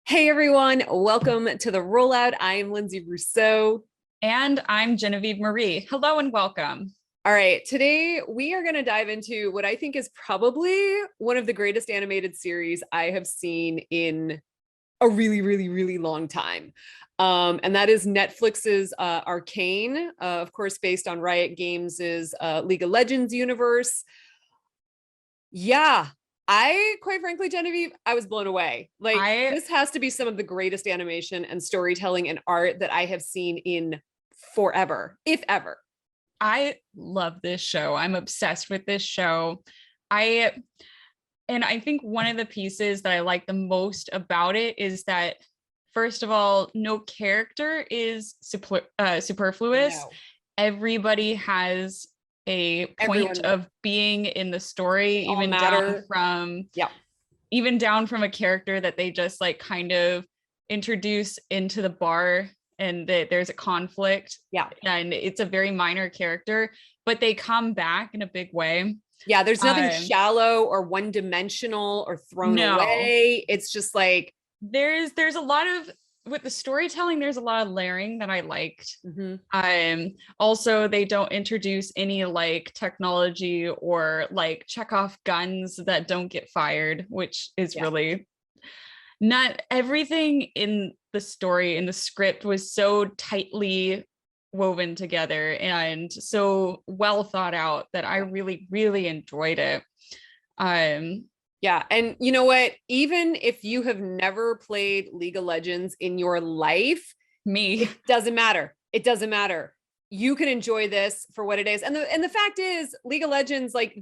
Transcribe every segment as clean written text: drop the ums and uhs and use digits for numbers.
Hey everyone, welcome to the rollout. I am Linsay Rousseau. And I'm Genevieve Marie. Hello and welcome. All right, today we are going to dive into what I think is probably one of the greatest animated series I have seen in a really, really, really long time. And that is Netflix's Arcane, of course, based on Riot Games' League of Legends universe. Yeah, I quite frankly, Genevieve, I was blown away. Like, I this has to be some of the greatest animation and storytelling and art that I have seen in forever, if ever. I love this show. I'm obsessed with this show. I I think one of the pieces that I like the most about it is that first of all, no character is superfluous. No, Everybody has a point everyone, of being in the story, they all matter. Yeah, even down from a character that they just like kind of introduce into the bar and that there's a conflict yeah, and it's a very minor character, but they come back in a big way. yeah. There's nothing Um, shallow or one dimensional or thrown no, away. It's just like, there's a lot of with the storytelling, there's a lot of layering that I liked. mhm, Also they don't introduce any like technology or like check off guns that don't get fired, which is yeah. really not everything in the story in the script was so tightly woven together and so well thought out that I really, really enjoyed it. Um, Yeah. And you know what? Even if you have never played League of Legends in your life, Me, it doesn't matter. It doesn't matter. You can enjoy this for what it is. And the fact is, League of Legends, like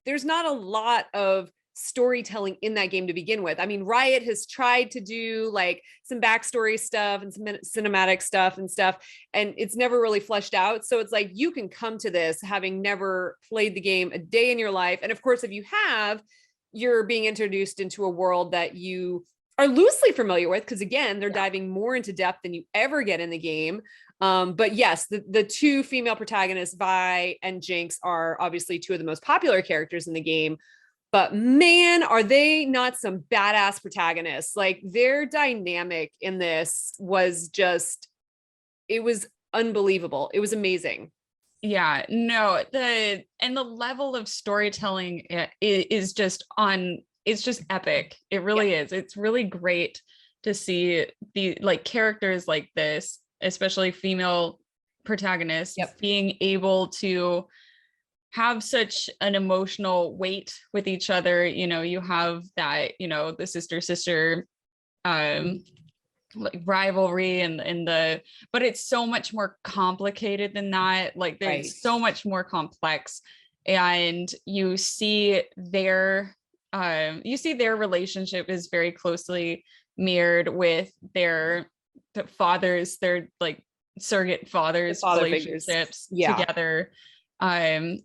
there's not a lot of storytelling in that game to begin with. I mean, Riot has tried to do like some backstory stuff and some cinematic stuff and stuff, and it's never really fleshed out. So it's like you can come to this having never played the game a day in your life. And of course, if you have, you're being introduced into a world that you are loosely familiar with because again they're yeah, diving more into depth than you ever get in the game. But yes, the two female protagonists, Vi and Jinx, are obviously two of the most popular characters in the game, but man, are they not some badass protagonists. Like their dynamic in this was just, it was unbelievable. It was amazing. yeah, no, the level of storytelling is just on, it's just epic. It Yeah, really is. It's really great to see the like characters like this, especially female protagonists, yep, being able to have such an emotional weight with each other. You know, you have that, you know, the sister um like rivalry and the but it's so much more complicated than that. Like right. there's so much more complex, and you see their relationship is very closely mirrored with their fathers, their like surrogate The fathers father figures. relationships Yeah, together. um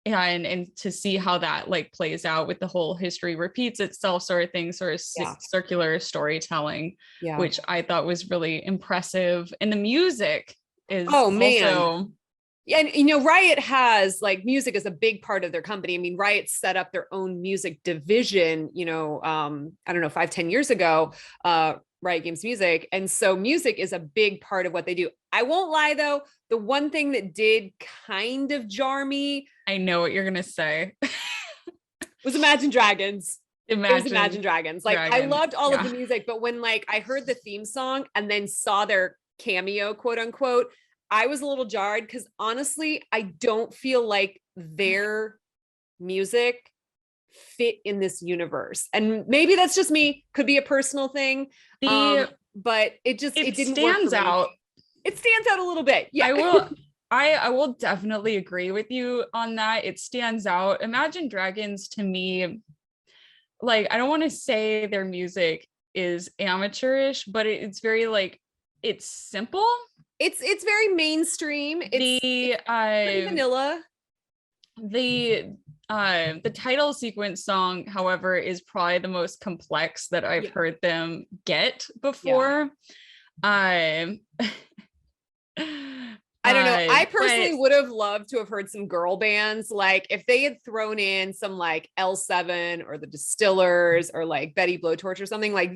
and to see how that like plays out with the whole history repeats itself sort of thing, sort of yeah, circular storytelling, yeah. which I thought was really impressive. And the music is Oh man. also, And you know, Riot has like music is a big part of their company. I mean, Riot set up their own music division, I don't know, 5, 10 years ago, Riot Games Music. And so music is a big part of what they do. I won't lie though, the one thing that did kind of jar me I know what you're gonna say. was Imagine Dragons. It was Imagine Imagine Dragons. Like I Dragon. loved all of Yeah. the music, but when like I heard the theme song and then saw their cameo, quote unquote, I was a little jarred because honestly, I don't feel like their music fit in this universe. And maybe that's just me, could be a personal thing. The But it it didn't work for stands me. out. It stands out a little bit. Yeah. I will I will definitely agree with you on that. It stands out. Imagine Dragons to me, like I don't want to say their music is amateurish, but it's very like it's simple. It's very mainstream. It's The pretty vanilla. the the title sequence song, however, is probably the most complex that I've Yeah. heard them get Yeah. before. Um I don't know. I but personally would have loved to have heard some girl bands. Like if they had thrown in some like L7 or the Distillers or like Betty Blowtorch or something like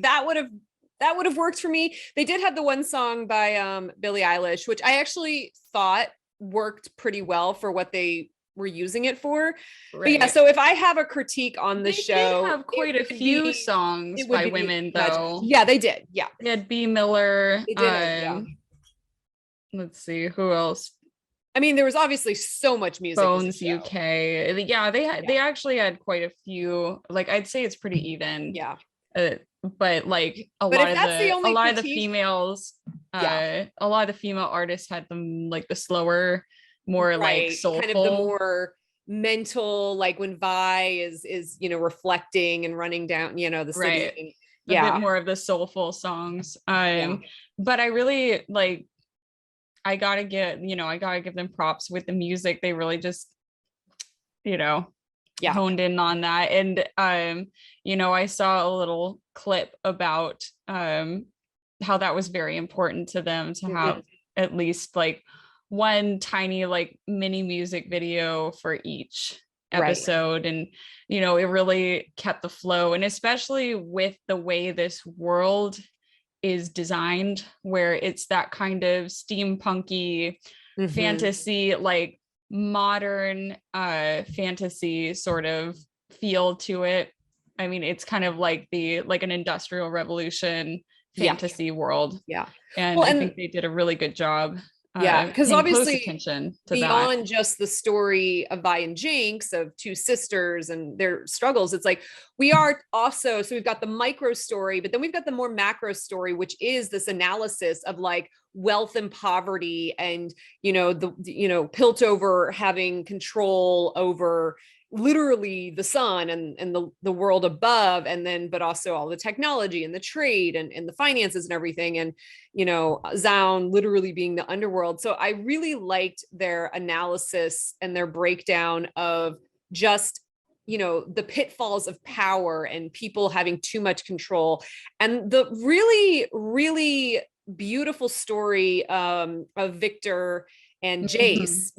that would have worked for me. They did have the one song by Billie Eilish, which I actually thought worked pretty well for what they were using it for. But yeah, so if I have a critique on the show, did have quite a few songs by women though. Yeah, they did. Yeah. They had B. Miller. They did, yeah. Let's see who else. I mean, there was obviously so much music. Bones UK. Yeah, they actually had quite a few. Like, I'd say it's pretty even. Yeah. But like a lot of the females, a lot of the female artists had them like the slower, more like soulful, kind of the more mental, like when Vi is reflecting and running down the city. Right. A bit more of the soulful songs. But I really like, I gotta give them props with the music. They really just honed in on that. And I saw a little clip about how that was very important to them to have at least like one tiny like mini music video for each episode. And it really kept the flow, and especially with the way this world is designed, where it's that kind of steampunky fantasy, like modern fantasy sort of feel to it. I mean, it's kind of like an industrial revolution fantasy world. Yeah. And I think they did a really good job. Because obviously attention to beyond that. Just the story of Vi and Jinx, of two sisters and their struggles, it's like we are also, so we've got the micro story, but then we've got the more macro story, which is this analysis of like wealth and poverty, and Piltover having control over literally the sun and the world above, and then but also all the technology and the trade and the finances and everything, and Zaun literally being the underworld. So I really liked their analysis and their breakdown of just the pitfalls of power and people having too much control, and the really, really beautiful story of Victor and Jace,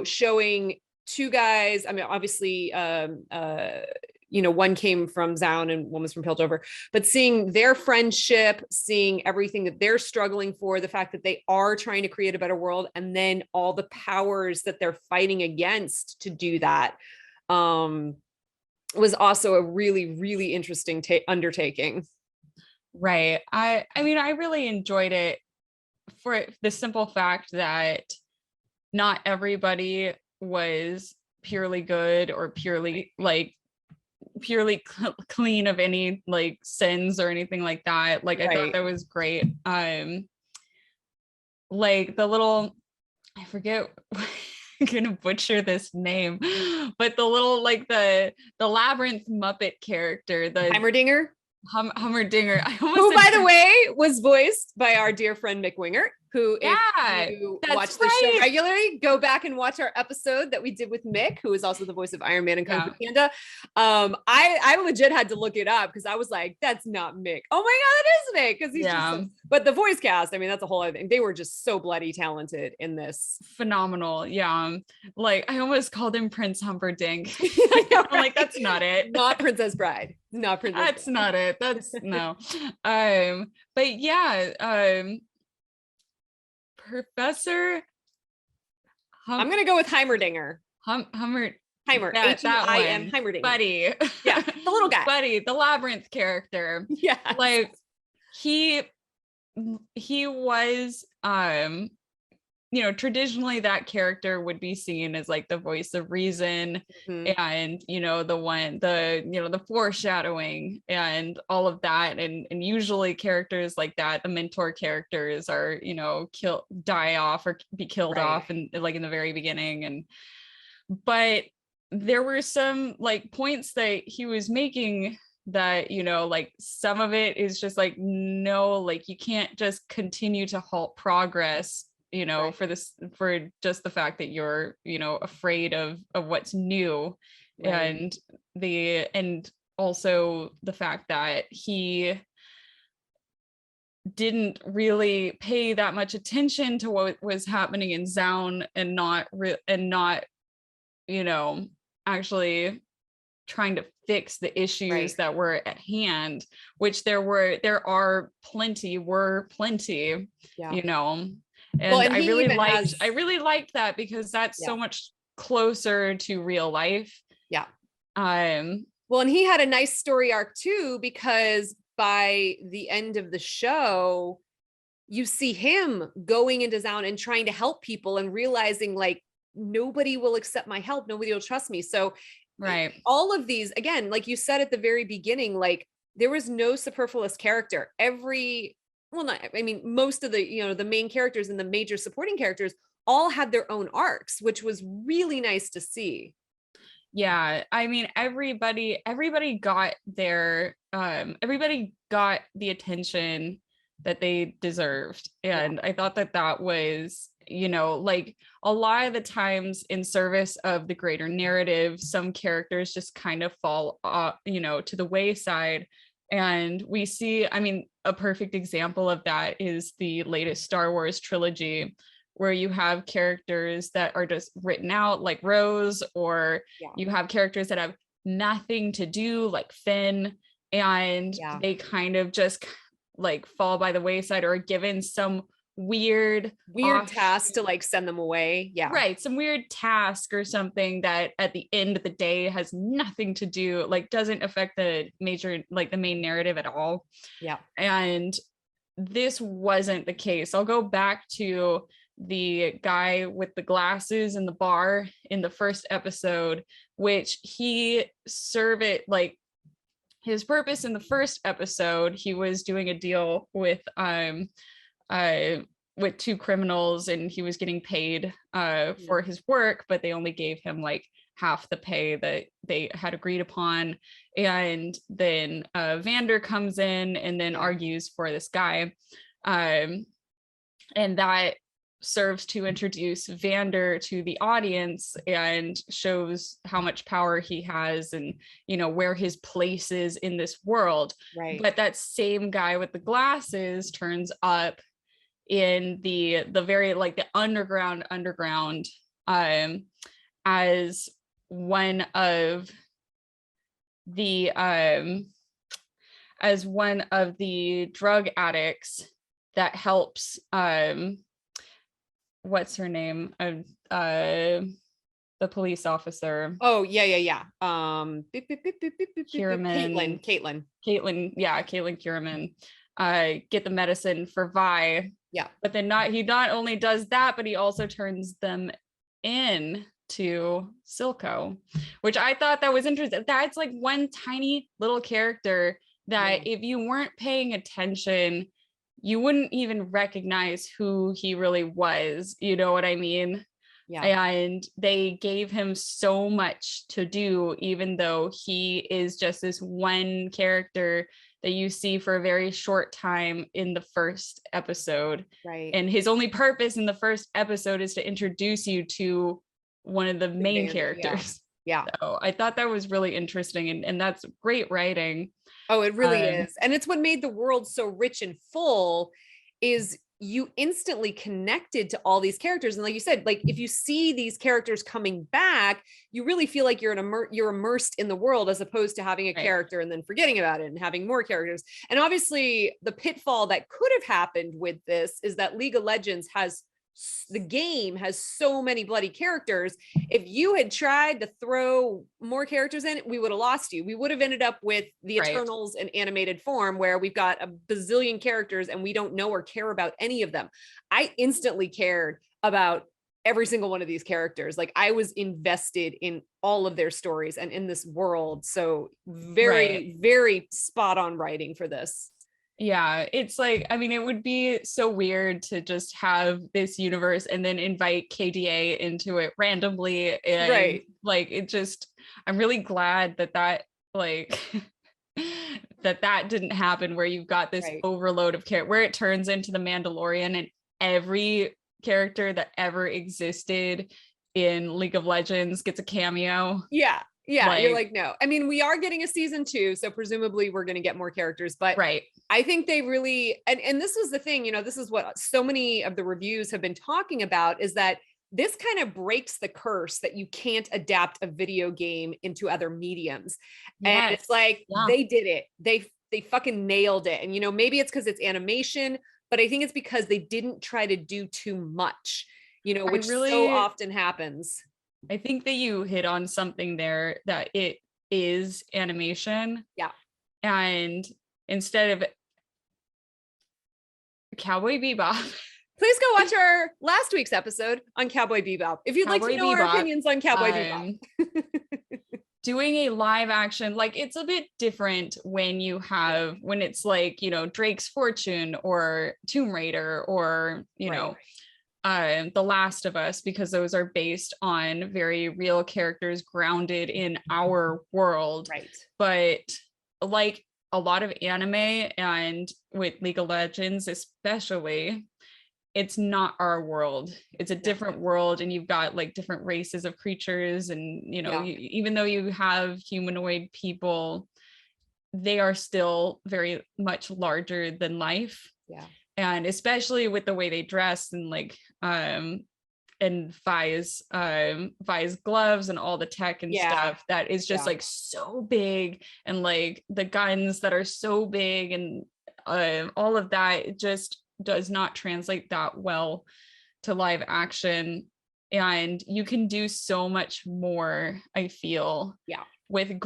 showing two guys. I mean, obviously, one came from Zaun and one was from Piltover, but seeing their friendship, seeing everything that they're struggling for, the fact that they are trying to create a better world, and then all the powers that they're fighting against to do that, was also a really, really interesting undertaking. Right. I mean, I really enjoyed it for the simple fact that not everybody was purely good or purely clean of any like sins or anything like that. Like, I thought that was great. Like the little, I forget, I'm gonna butcher this name, but the little like the labyrinth Muppet character, the Heimerdinger. Hummerdinger. Who, by the way, was voiced by our dear friend Mick Wingert, who, if you watch the show regularly, go back and watch our episode that we did with Mick, who is also the voice of Iron Man and Kung Fu Panda. I legit had to look it up because I was like, that's not Mick. Oh my God, it is Mick. Because he's just but the voice cast, I mean, that's a whole other thing. They were just so bloody talented in this. Phenomenal. Yeah. Like, I almost called him Prince Humperdinck. I'm like, that's not it. Not Princess Bride. Not Princess That's Bride. not it. That's no. But yeah, Professor I'm gonna go with Heimerdinger. Heimer. H-E-I-M, Heimerdinger. Buddy. Yeah, the little guy. Buddy, the labyrinth character. Yeah. Like he was traditionally that character would be seen as like the voice of reason, and the foreshadowing and all of that, and usually characters like that, the mentor characters are die off or be killed off, and like in the very beginning. But there were some like points that he was making that like some of it is just like, no, like you can't just continue to halt progress for just the fact that you're afraid of what's new, and also the fact that he didn't really pay that much attention to what was happening in Zaun, and not actually trying to fix the issues Right. that were at hand, which there are plenty, Yeah. you know. Well, And and he even has, I really liked that because that's yeah, so much closer to real life. yeah. Um, Well, and he had a nice story arc too, because by the end of the show, you see him going into town and trying to help people and realizing like nobody will accept my help, nobody will trust me. So right. all of these, again, like you said at the very beginning, like there was no superfluous character. Not, I mean, most of the, the main characters and the major supporting characters all had their own arcs, which was really nice to see. Yeah, I mean, everybody got everybody got the attention that they deserved. Yeah. And I thought that that was, like a lot of the times in service of the greater narrative, some characters just kind of fall to the wayside. And we see, I mean, a perfect example of that is the latest Star Wars trilogy, where you have characters that are just written out like Rose, or Yeah. you have characters that have nothing to do like Finn, and Yeah. they kind of just like fall by the wayside or are given some weird task to like send them away. Yeah. Right, some weird task or something that at the end of the day has nothing to do, like doesn't affect the main narrative at all. Yeah. And this wasn't the case. I'll go back to the guy with the glasses in the bar in the first episode, which he served it like his purpose in the first episode. He was doing a deal with two criminals, and he was getting paid for his work, but they only gave him like half the pay that they had agreed upon. And then Vander comes in and then argues for this guy, and that serves to introduce Vander to the audience and shows how much power he has and where his place is in this world. Right. But that same guy with the glasses turns up in the very like the underground as one of the drug addicts that helps what's her name, the police officer. Oh yeah. Kierman. Caitlin Kierman, get the medicine for Vi. Yeah. But then he not only does that, but he also turns them in to Silco, which I thought that was interesting. That's like one tiny little character that if you weren't paying attention, you wouldn't even recognize who he really was. You know what I mean? Yeah. And they gave him so much to do, even though he is just this one character that you see for a very short time in the first episode. Right. And his only purpose in the first episode is to introduce you to one of the main characters. Yeah. So I thought that was really interesting, and that's great writing. Oh, it really is. And it's what made the world so rich and full, is you instantly connected to all these characters. And like you said, like if you see these characters coming back, you really feel like you're immersed in the world, as opposed to having a character and then forgetting about it and having more characters. And obviously the pitfall that could have happened with this is that League of Legends the game has so many bloody characters. If you had tried to throw more characters in, we would have lost you. We would have ended up with the Eternals in animated form, where we've got a bazillion characters and we don't know or care about any of them. I instantly cared about every single one of these characters. Like I was invested in all of their stories and in this world. So very, very spot on writing for this. Yeah, it's like, I mean, it would be so weird to just have this universe and then invite KDA into it randomly. And like, it just, I'm really glad that like, that didn't happen, where you've got this overload of character, where it turns into the Mandalorian and every character that ever existed in League of Legends gets a cameo. Yeah. You're like, no. I mean, we are getting a season 2, so presumably we're going to get more characters, but I think they really, and this was the thing, this is what so many of the reviews have been talking about, is that this kind of breaks the curse that you can't adapt a video game into other mediums. And it's like, they did it. They fucking nailed it. And, you know, maybe it's because it's animation, but I think it's because they didn't try to do too much, you know, which so often happens. I think that you hit on something there, that it is animation. Yeah. And instead of Cowboy Bebop, please go watch our last week's episode on Cowboy Bebop if you'd like to know our opinions on Cowboy Bebop. Doing a live action, like, it's a bit different when it's like, you know, Drake's Fortune or Tomb Raider or, you know, The Last of Us, because those are based on very real characters grounded in our world. Right. But like a lot of anime, and with League of Legends especially, it's not our world. It's a different world, and you've got like different races of creatures, and, you know, even though you have humanoid people, they are still very much larger than life. Yeah. And especially with the way they dress, and like and Vi's gloves and all the tech and stuff that is just like so big, and like the guns that are so big, and all of that, it just does not translate that well to live action. And you can do so much more, I feel, with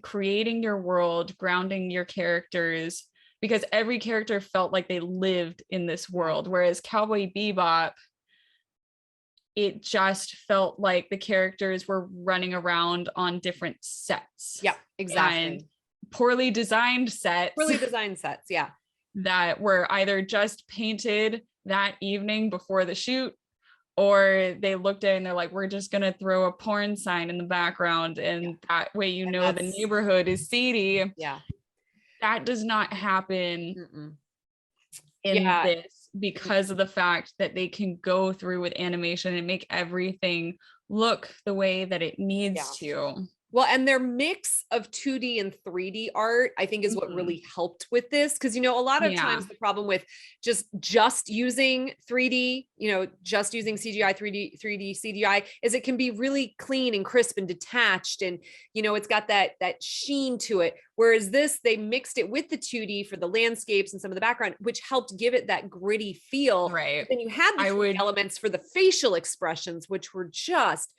creating your world, grounding your characters, because every character felt like they lived in this world. Whereas Cowboy Bebop, it just felt like the characters were running around on different sets. Yeah, exactly. And poorly designed sets. Yeah. That were either just painted that evening before the shoot, or they looked at it and they're like, we're just going to throw a porn sign in the background. And that way, you know, the neighborhood is seedy. Yeah. That does not happen in this, because of the fact that they can go through with animation and make everything look the way that it needs to. Well, and their mix of 2D and 3D art, I think, is what really helped with this. Because, you know, a lot of times the problem with just using 3D, you know, just using CGI, 3D CGI, is it can be really clean and crisp and detached. And, you know, it's got that sheen to it. Whereas this, they mixed it with the 2D for the landscapes and some of the background, which helped give it that gritty feel. Right. Then you had the elements for the facial expressions, which were just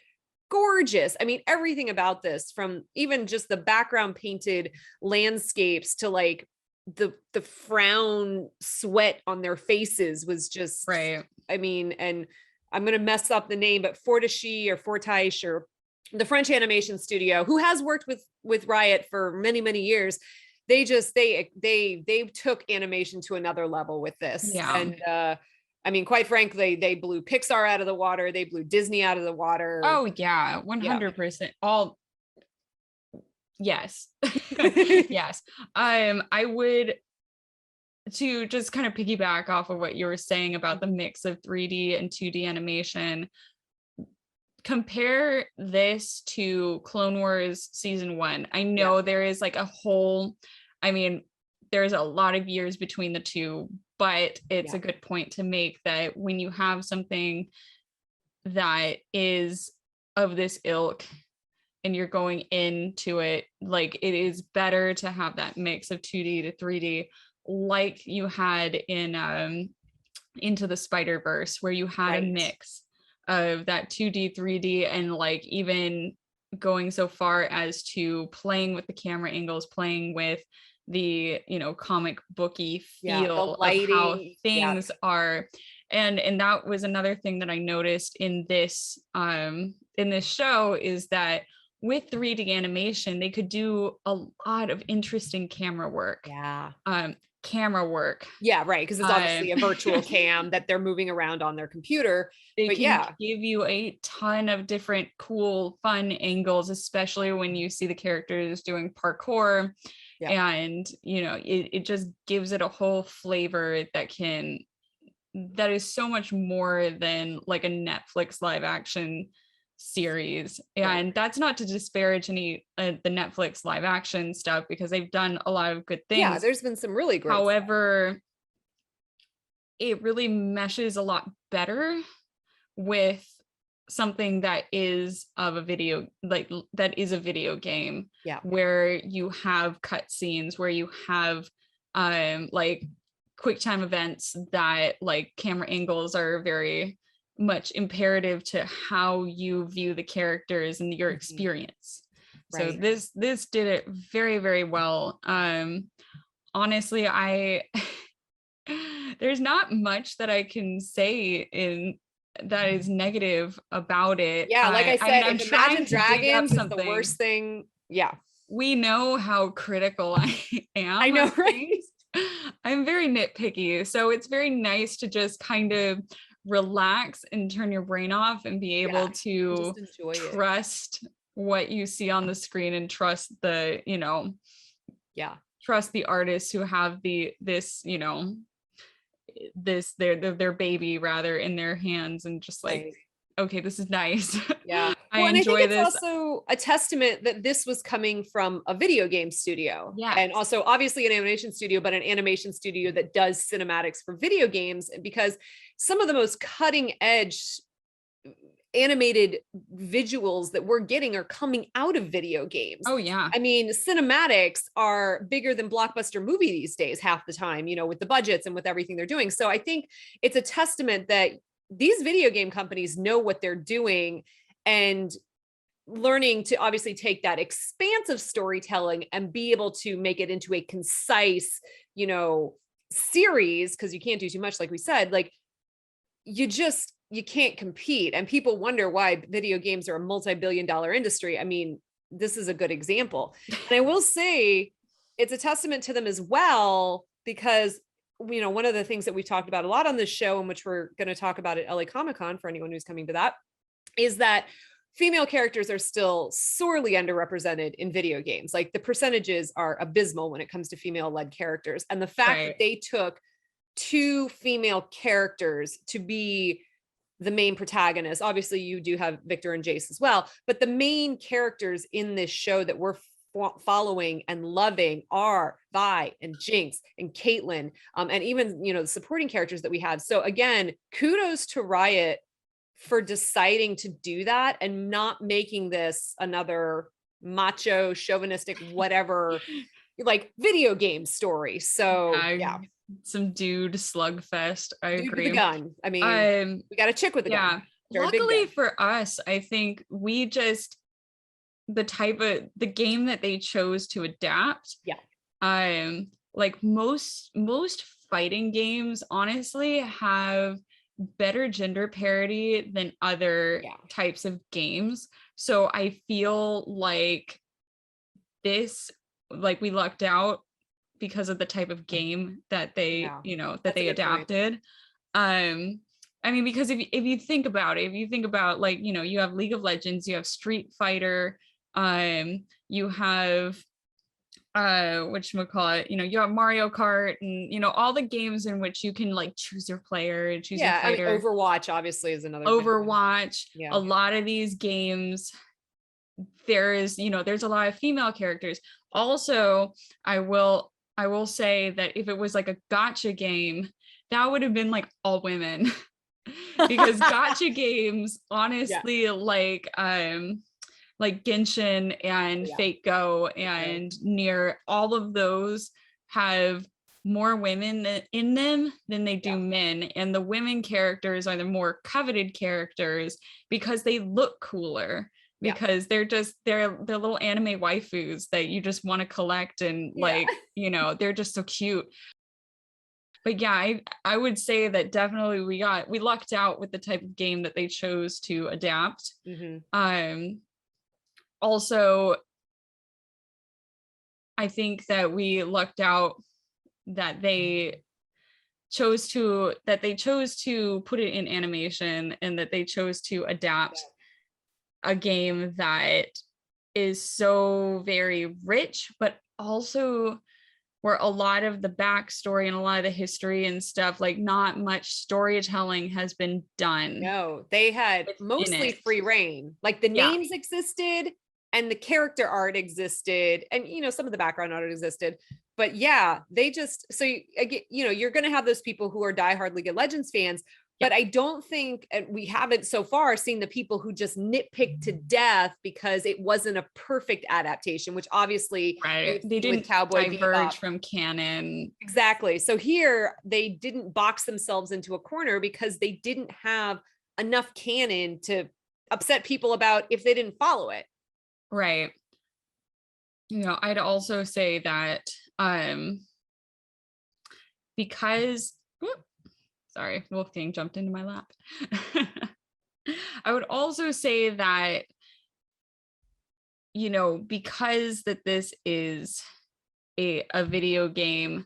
gorgeous. I mean, everything about this, from even just the background painted landscapes to like the frown sweat on their faces, was just right. I mean, and I'm going to mess up the name, but Fortiche, or the French animation studio, who has worked with Riot for many, many years. They took animation to another level with this. Yeah. And I mean, quite frankly, they blew Pixar out of the water. They blew Disney out of the water. Oh yeah, 100%. All yes. Yes. I would, to just kind of piggyback off of what you were saying about the mix of 3D and 2D animation, compare this to Clone Wars season 1. I know there is like a whole, I mean, there's a lot of years between the two, but it's a good point to make, that when you have something that is of this ilk and you're going into it, like, it is better to have that mix of 2D to 3D, like you had in Into the Spider-Verse, where you had a mix of that 2D, 3D, and like even going so far as to playing with the camera angles, playing with the, you know, comic booky feel of how things are. And that was another thing that I noticed in this show, is that with 3D animation, they could do a lot of interesting camera work. Yeah, right, because it's obviously a virtual cam that they're moving around on their computer. They can give you a ton of different cool, fun angles, especially when you see the characters doing parkour. And, you know, it just gives it a whole flavor that is so much more than like a Netflix live action series. And that's not to disparage any the Netflix live action stuff, because they've done a lot of good things. Yeah, there's been some really great However, it really meshes a lot better with something that is of a video, like that is a video game, Yeah. where you have cutscenes, where you have like quick time events, that like camera angles are very much imperative to how you view the characters and your experience. So Right. this did it very, very well. Honestly, I there's not much that I can say in that is negative about it. Yeah, like I I mean, said, I'm if trying Imagine to dig up Dragons is the something. worst thing. Yeah. We know how critical I am. I know, of right? things. I'm very nitpicky, so it's very nice to just kind of relax and turn your brain off and be able to Just enjoy it. trust what you see on the screen and trust the, Yeah. trust the artists who have this, their baby rather in their hands, and just like, Right. okay, this is nice. Yeah. I Well, and I think enjoy it's this. also a testament that this was coming from a video game studio. Yes. And also obviously an animation studio, but an animation studio that does cinematics for video games, because some of the most cutting edge animated visuals that we're getting are coming out of video games. Oh yeah. I mean, cinematics are bigger than blockbuster movie these days half the time, with the budgets and with everything they're doing. So I think it's a testament that these video game companies know what they're doing, and learning to obviously take that expansive storytelling and be able to make it into a concise, series, because you can't do too much, like we said. Like, you can't compete, and people wonder why video games are a multi-billion-dollar industry. I mean, this is a good example. And I will say it's a testament to them as well, because one of the things that we've talked about a lot on this show, and which we're going to talk about at LA Comic-Con for anyone who's coming to that, is that female characters are still sorely underrepresented in video games. Like, the percentages are abysmal when it comes to female-led characters. And the fact that they took 2 female characters to be the main protagonists, obviously you do have Victor and Jace as well, but the main characters in this show that we're following and loving are Vi and Jinx and Caitlyn, and even the supporting characters that we have. So again, kudos to Riot for deciding to do that and not making this another macho, chauvinistic, whatever, like video game story. So yeah. Some dude slugfest. I Dude agree. with a gun. I mean, we got a chick with a gun. Luckily for us, I think we just, the game that they chose to adapt. Yeah. Like most fighting games honestly have better gender parity than other types of games. So I feel like this, like, we lucked out because of the type of game that they, that they adapted. I mean, because if you think about it, like, you have League of Legends, you have Street Fighter, you have whatchamacallit, you have Mario Kart, and all the games in which you can like choose your player and choose your fighter. I mean, Overwatch obviously is another Overwatch. A lot of these games, there's a lot of female characters. Also, I will say that if it was like a gacha game, that would have been like all women. Because gacha games, honestly, like Genshin and Fate Go and Nier, all of those have more women in them than they do men, and the women characters are the more coveted characters because they look cooler, because they're little anime waifus that you just want to collect, and like they're just so cute. But yeah, I would say that definitely we lucked out with the type of game that they chose to adapt. Also, I think that we lucked out that they chose to put it in animation, and that they chose to adapt a game that is so very rich, but also where a lot of the backstory and a lot of the history and stuff, like, not much storytelling has been done. No, they had mostly free reign. Like, the names existed and the character art existed, and some of the background art existed, but they just, so you're going to have those people who are diehard League of Legends fans But I don't think, and we haven't so far seen the people who just nitpick to death because it wasn't a perfect adaptation, which obviously Right. They with didn't Cowboy diverge Bebop. from canon. Exactly. So here they didn't box themselves into a corner because they didn't have enough canon to upset people about if they didn't follow it. Right. I'd also say that because sorry, Wolfgang jumped into my lap. I would also say that because that this is a video game,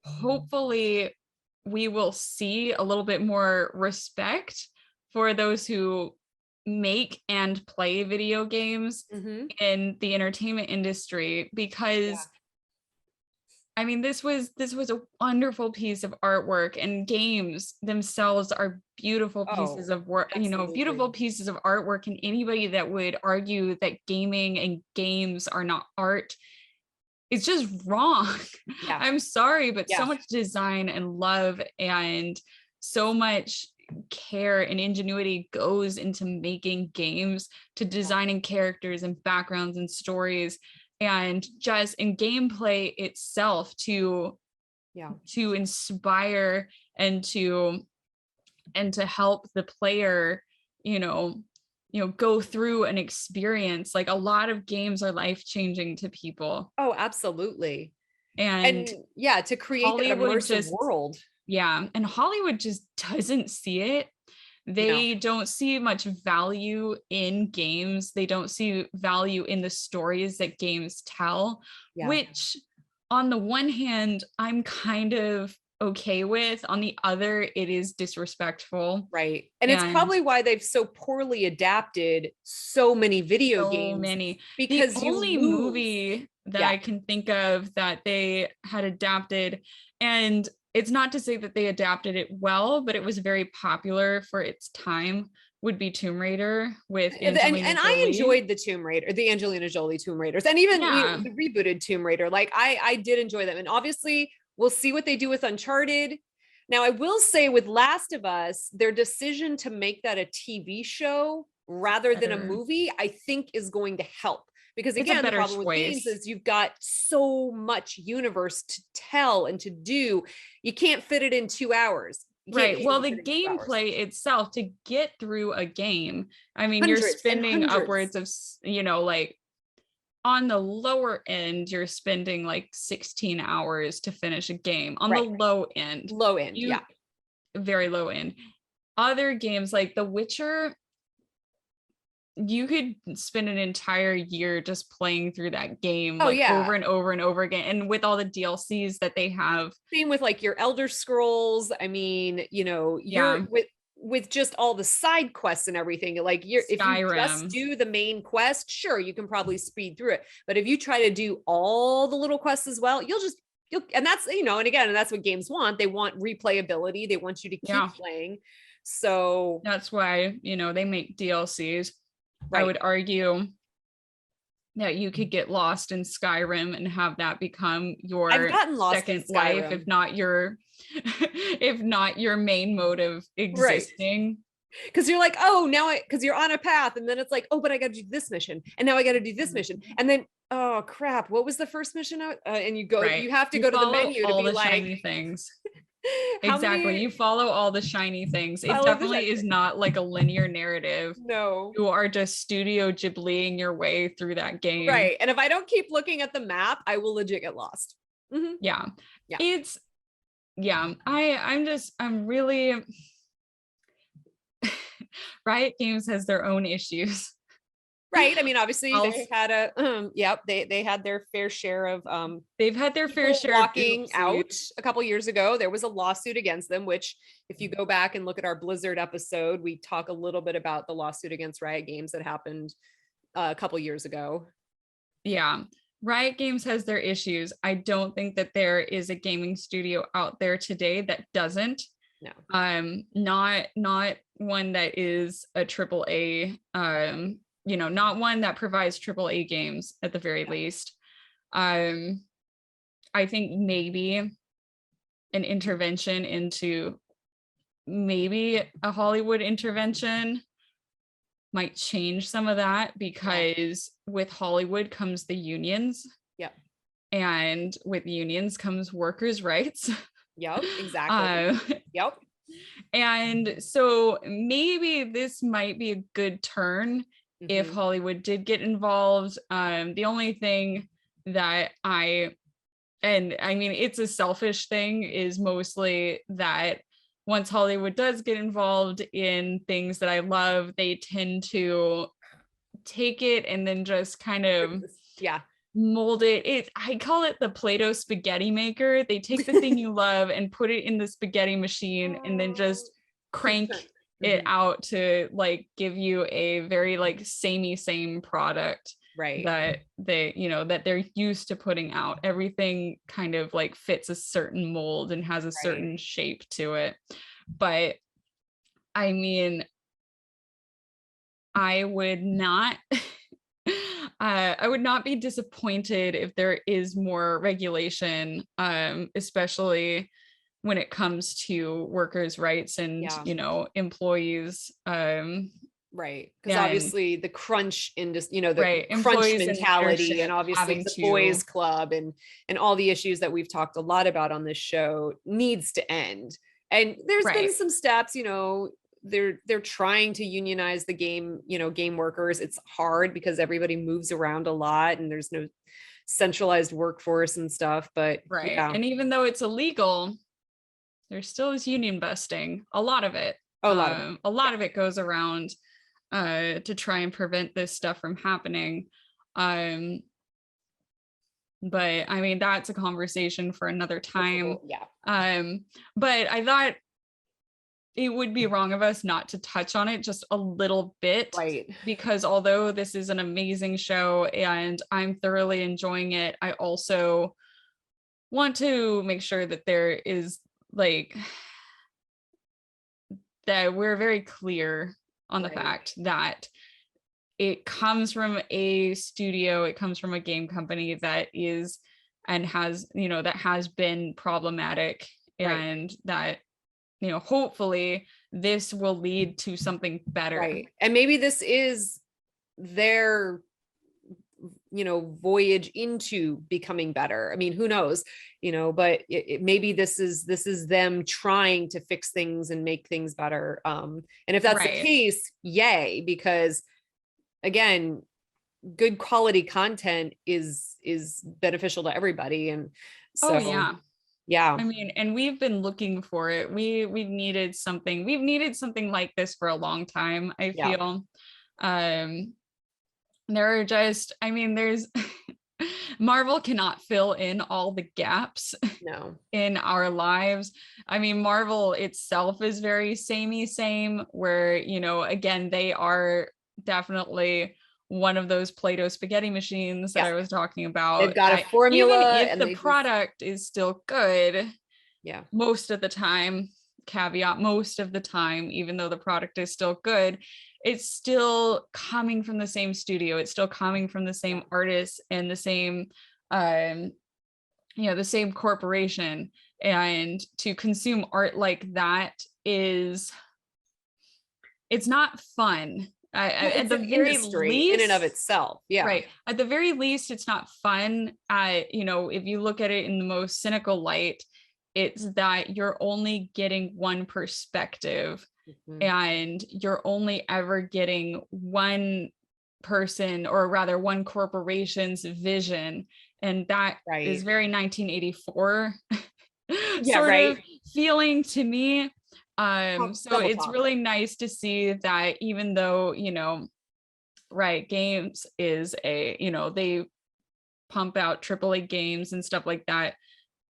hopefully we will see a little bit more respect for those who make and play video games in the entertainment industry, because I mean, this was a wonderful piece of artwork, and games themselves are beautiful pieces of work, beautiful pieces of artwork. And anybody that would argue that gaming and games are not art, it's just wrong. Yeah. I'm sorry, but so much design and love and so much care and ingenuity goes into making games, to designing characters and backgrounds and stories, and just in gameplay itself to inspire and to help the player go through an experience. Like, a lot of games are life-changing to people. Oh, absolutely. And to create that immersive world. Yeah, and Hollywood just doesn't see it. They don't see much value in games. They don't see value in the stories that games tell, which on the one hand, I'm kind of okay with. On the other, it is disrespectful. Right. And it's probably why they've so poorly adapted so many video games. Because the only movie that I can think of that they had adapted, and it's not to say that they adapted it well, but it was very popular for its time, would be Tomb Raider with Angelina Jolie. I enjoyed the Angelina Jolie Tomb Raiders, and even the rebooted Tomb Raider. Like, I did enjoy them. And obviously we'll see what they do with Uncharted. Now, I will say with Last of Us, their decision to make that a TV show rather than a movie, I think is going to help. Because again, the problem with games is you've got so much universe to tell and to do. You can't fit it in 2 hours. Right. Well, the gameplay itself, to get through a game, I mean, you're spending upwards of, like, on the lower end, you're spending like 16 hours to finish a game. On the low end, very low end. Other games like The Witcher, you could spend an entire year just playing through that game over and over and over again. And with all the DLCs that they have. Same with like your Elder Scrolls. I mean, you're with just all the side quests and everything. Like, if you just do the main quest, sure, you can probably speed through it. But if you try to do all the little quests as well, you'll and that's, and again, and that's what games want. They want replayability. They want you to keep playing. So that's why, they make DLCs. I would argue that you could get lost in Skyrim and have that become your second life, if not your main mode of existing. Because you're like, oh, now because you're on a path, and then it's like, oh, but I got to do this mission, and now I got to do this mission, and then, oh crap, what was the first mission out? And you have to go to the menu to be like shiny things. Exactly. You follow all the shiny things. It definitely is not like a linear narrative. No. You are just Studio Ghibli-ing your way through that game. Right. And if I don't keep looking at the map, I will legit get lost. Yeah. I'm really Riot Games has their own issues. Right. I mean, obviously they had they had their fair share of they've had their fair share walking out a couple years ago. There was a lawsuit against them, which if you go back and look at our Blizzard episode, we talk a little bit about the lawsuit against Riot Games that happened a couple years ago. Yeah. Riot Games has their issues. I don't think that there is a gaming studio out there today that doesn't. No. Not one that is a triple A not one that provides AAA games at the very least. I think maybe an intervention into maybe a Hollywood intervention might change some of that, because with Hollywood comes the unions. Yep. And with unions comes workers' rights. Yep, exactly. Yep. And so maybe this might be a good turn if Hollywood did get involved. The only thing that and I mean, it's a selfish thing, is mostly that once Hollywood does get involved in things that I love, they tend to take it and then just kind of mold it. I call it the Play-Doh spaghetti maker. They take the thing you love and put it in the spaghetti machine and then just crank it out to like give you a very like same product, that they, you know, that they're used to putting out. Everything kind of like fits a certain mold and has a certain shape to it. But I mean, I would not I would not be disappointed if there is more regulation, especially when it comes to workers' rights and, you know, employees. Right. Because obviously the crunch industry, you know, the crunch employees mentality, and obviously the boys club and all the issues that we've talked a lot about on this show needs to end. And there's been some steps, you know, they're trying to unionize the game, you know, game workers. It's hard because everybody moves around a lot and there's no centralized workforce and stuff. But and even though it's illegal, there still is union busting. A lot of it. A lot of it goes around to try and prevent this stuff from happening. But I mean, that's a conversation for another time. But I thought it would be wrong of us not to touch on it just a little bit, because although this is an amazing show and I'm thoroughly enjoying it, I also want to make sure that there is like, that we're very clear on the fact that it comes from a studio, it comes from a game company that is and has, you know, that has been problematic, and that, you know, hopefully this will lead to something better. And maybe this is their, you know, voyage into becoming better. I mean, who knows, you know, but maybe this is them trying to fix things and make things better. And if that's the case, yay, because again, good quality content is beneficial to everybody. And so I mean, and we've been looking for it. We've needed something like this for a long time, I feel. There are just, I mean, there's Marvel cannot fill in all the gaps in our lives. I mean, Marvel itself is very same, where, you know, again, they are definitely one of those Play-Doh spaghetti machines that I was talking about. They've got a formula, even if the product is still good, most of the time, caveat, most of the time, even though the product is still good, it's still coming from the same studio. It's still coming from the same artists and the same, you know, the same corporation. And to consume art like that it's not fun. At the very least, in and of itself. At the very least, it's not fun. You know, if you look at it in the most cynical light, it's that you're only getting one perspective, and you're only ever getting one person, or rather one corporation's vision. And that is very 1984 sort of feeling to me. So it's really nice to see that, even though, you know, Riot Games is a, you know, they pump out AAA games and stuff like that,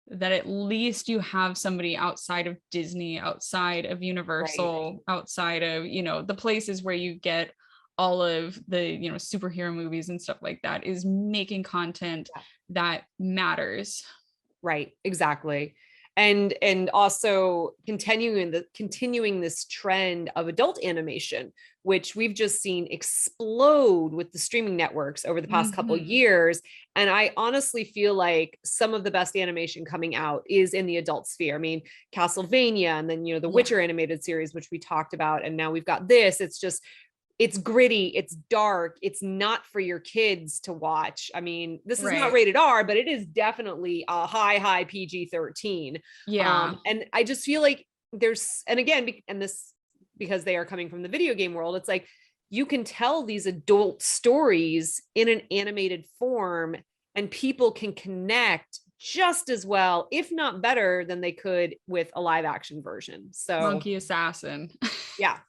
that at least you have somebody outside of Disney, outside of Universal, outside of, you know, the places where you get all of the, you know, superhero movies and stuff like that, is making content that matters. Exactly. and also continuing this trend of adult animation, which we've just seen explode with the streaming networks over the past couple years. And I honestly feel like some of the best animation coming out is in the adult sphere. I mean, Castlevania, and then, the Witcher animated series, which we talked about, and now we've got this. It's gritty, it's dark, it's not for your kids to watch. I mean, this is not rated R, but it is definitely a high PG-13. And I just feel like and again, and this, because they are coming from the video game world, it's like you can tell these adult stories in an animated form and people can connect just as well, if not better, than they could with a live action version. So Monkey Assassin. Yeah.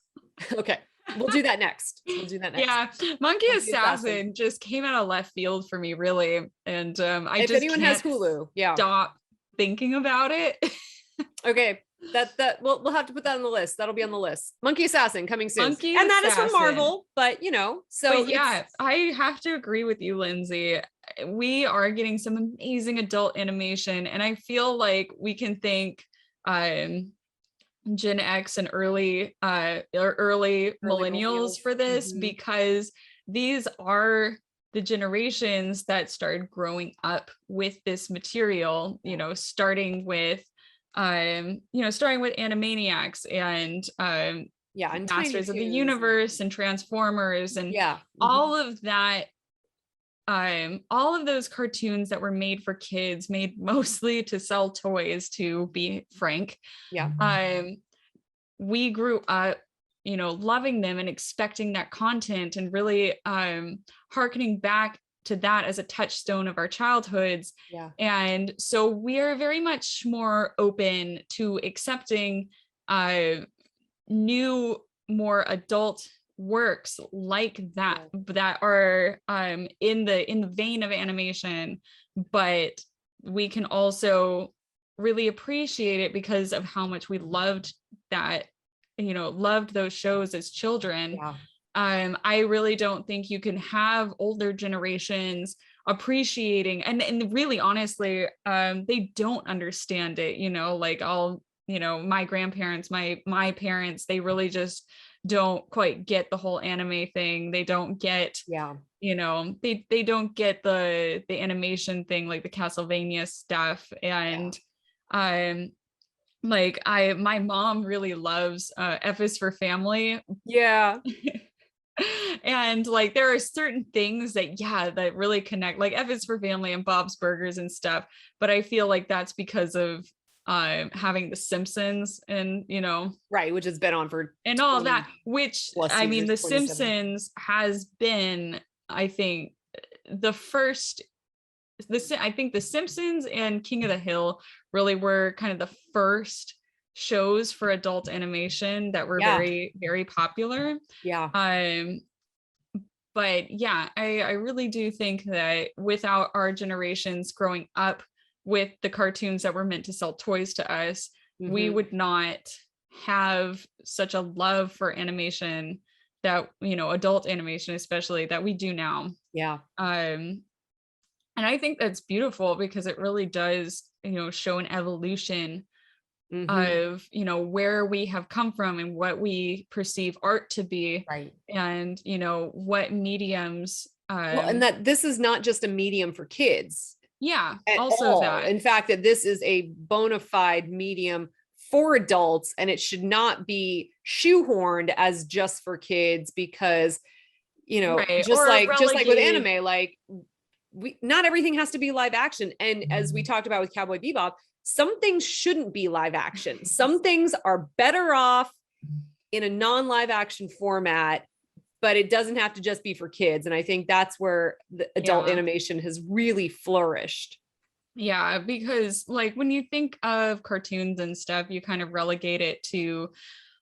Okay. We'll do that next. Yeah, Monkey Assassin just came out of left field for me, really. And if anyone has Hulu, stop thinking about it. Okay, that we'll have to put that on the list. That'll be on the list. Monkey Assassin coming soon, and that is from Marvel. But I have to agree with you, Lindsay. We are getting some amazing adult animation, and I feel like we can thank Gen X and early millennials for this, because these are the generations that started growing up with this material, starting with Animaniacs and and Masters of the Universe and Transformers and all of that. All of those cartoons that were made for kids, made mostly to sell toys, to be frank. We grew up, loving them and expecting that content, and really hearkening back to that as a touchstone of our childhoods. And so we are very much more open to accepting new, more adult works like that are in the vein of animation, but we can also really appreciate it because of how much we loved those shows as children. I really don't think you can have older generations appreciating, and really honestly, they don't understand it, my grandparents, my parents, they really just don't quite get the whole anime thing. They don't get they don't get the animation thing, like the Castlevania stuff. And my mom really loves F is for Family. And like there are certain things that really connect, like F is for Family and Bob's Burgers and stuff, but I feel like that's because of having the Simpsons and which has been on for and all of that, which I mean the Simpsons has been, I think the Simpsons and King of the Hill really were kind of the first shows for adult animation that were very, very popular. But I really do think that without our generations growing up with the cartoons that were meant to sell toys to us, we would not have such a love for animation that, adult animation, especially, that we do now. And I think that's beautiful because it really does, show an evolution of, where we have come from and what we perceive art to be. And, what mediums. And that this is not just a medium for kids. Also that. In fact, that this is a bona fide medium for adults, and it should not be shoehorned as just for kids, because just like with anime, like not everything has to be live action. And as we talked about with Cowboy Bebop, some things shouldn't be live action. Some things are better off in a non-live action format, but it doesn't have to just be for kids. And I think that's where the adult animation has really flourished. Because like when you think of cartoons and stuff, you kind of relegate it to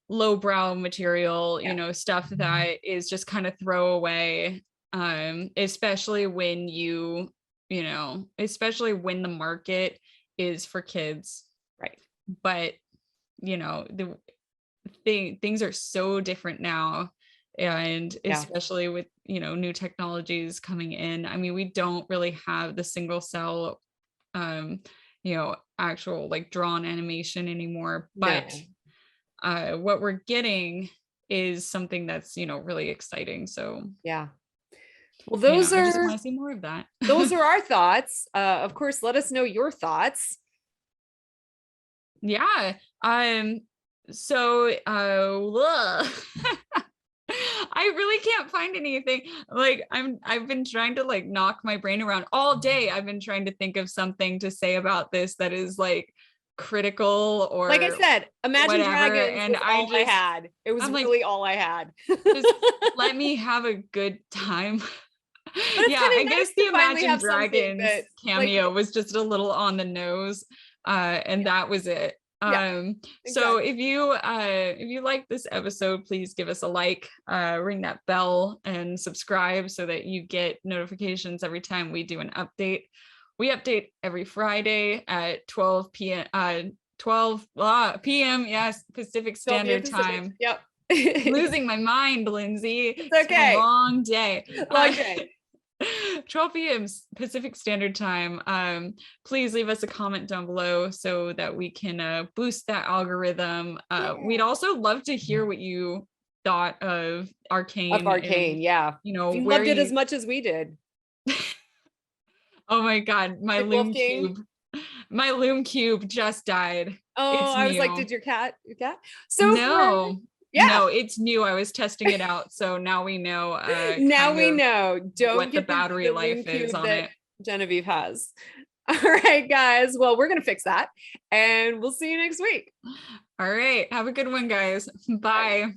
lowbrow material, stuff that is just kind of throwaway, especially when especially when the market is for kids. But the things are so different now, and especially with new technologies coming in. I mean, we don't really have the single cell actual like drawn animation anymore, No. but what we're getting is something that's, you know, really exciting. So Yeah. Well, you know, I just want to see more of that. those are our thoughts. Of course, let us know your thoughts. Yeah. So I really can't find anything. Like I've been trying to like knock my brain around all day. I've been trying to think of something to say about this that is like critical or Like I said, Imagine whatever. Dragons And was all I had. It was I'm like, really all I had. just let me have a good time. But it's Yeah, kind I of guess nice the to finally Imagine have something Dragons that cameo was just a little on the nose, and that was it. Yeah, So exactly. if you like this episode, please give us a like, ring that bell, and subscribe so that you get notifications every time we do an update. We update every Friday at 12 p.m. 12 p.m. Yes, Pacific 12 p.m. Standard Pacific. Time. Yep. Losing my mind, Lindsay. It's It's been a okay. long day. Long day. 12 p.m. Pacific Standard Time. Please leave us a comment down below so that we can boost that algorithm. We'd also love to hear what you thought of Arcane, Arcane, and yeah. you know If you where loved it as you. much as we did. Oh my God, Like Wolf King. my loom cube just died. Oh, It's I was like, new. did your cat? So far, No, yeah. no, it's new. I was testing it out, so now we know Now kind we of know. Don't what the get battery the loom life is cube on that it. Genevieve has. All right, guys. Well, we're gonna fix that, and we'll see you next week. All right, have a good one, guys. Bye. Bye.